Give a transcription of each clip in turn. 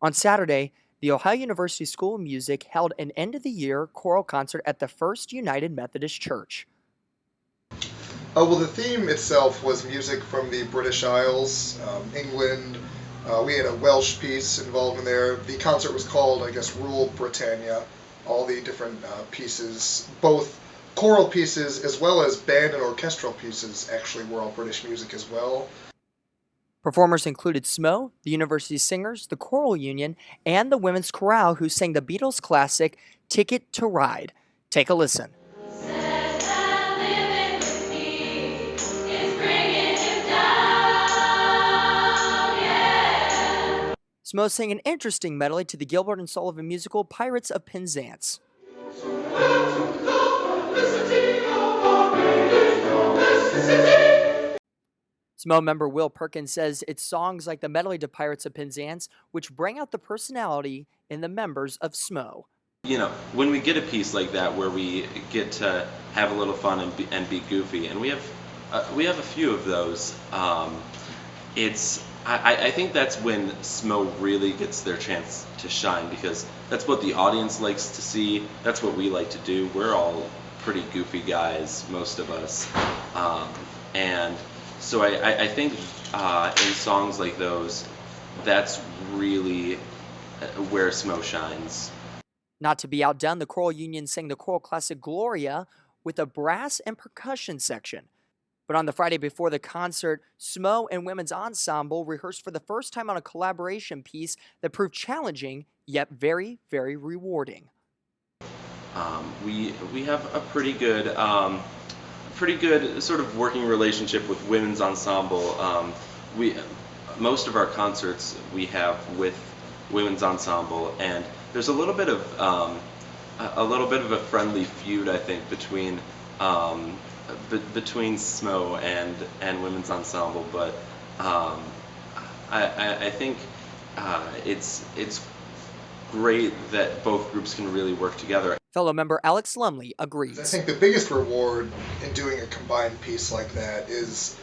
On Saturday, the Ohio University School of Music held an end-of-the-year choral concert at the First United Methodist Church. Well, the theme itself was music from the British Isles, England. We had a Welsh piece involved in there. The concert was called, I guess, Rule Brittania. All the different pieces, both choral pieces as well as band and orchestral pieces, actually were all British music as well. Performers included SMO, the university's singers, the choral union, and the women's chorale who sang the Beatles classic Ticket to Ride. Take a listen. SMO sang an interesting medley to the Gilbert and Sullivan musical Pirates of Penzance. SMO member Will Perkins says it's songs like the medley to Pirates of Penzance which bring out the personality in the members of SMO. You know, when we get a piece like that where we get to have a little fun and be goofy, and we have a few of those, I think that's when SMO really gets their chance to shine, because that's what the audience likes to see. That's what we like to do. We're all pretty goofy guys, most of us, and so I think in songs like those, that's really where SMO shines. Not to be outdone, the choral union sang the choral classic Gloria with a brass and percussion section. But on the Friday before the concert, SMO and Women's Ensemble rehearsed for the first time on a collaboration piece that proved challenging, yet very, very rewarding. We have a pretty good sort of working relationship with Women's Ensemble. Most of our concerts we have with Women's Ensemble, and there's a little bit of a friendly feud, I think, between SMO and Women's Ensemble, but I think it's great that both groups can really work together. Fellow member Alex Lumley agrees. I think the biggest reward in doing a combined piece like that is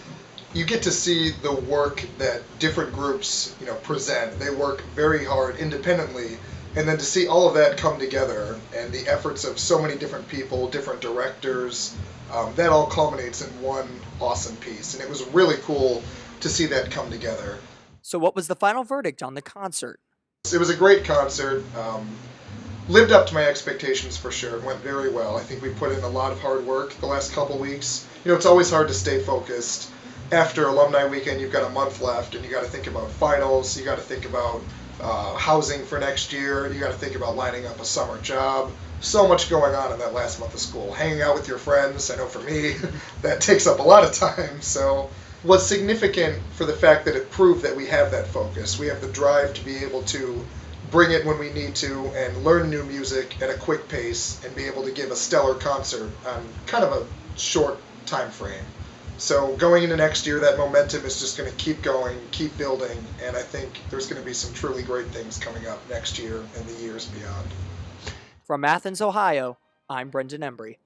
you get to see the work that different groups, present. They work very hard independently, and then to see all of that come together and the efforts of so many different people, different directors, that all culminates in one awesome piece. And it was really cool to see that come together. So what was the final verdict on the concert? It was a great concert. Lived up to my expectations for sure. It went very well. I think we put in a lot of hard work the last couple weeks. It's always hard to stay focused. After alumni weekend, you've got a month left, and you got to think about finals. You got to think about housing for next year. You got to think about lining up a summer job. So much going on in that last month of school. Hanging out with your friends. I know for me, that takes up a lot of time. So what's significant for the fact that it proved that we have that focus. We have the drive to be able to bring it when we need to and learn new music at a quick pace and be able to give a stellar concert on kind of a short time frame. So going into next year, that momentum is just going to keep going, keep building, and I think there's going to be some truly great things coming up next year and the years beyond. From Athens, Ohio, I'm Brendon Embry.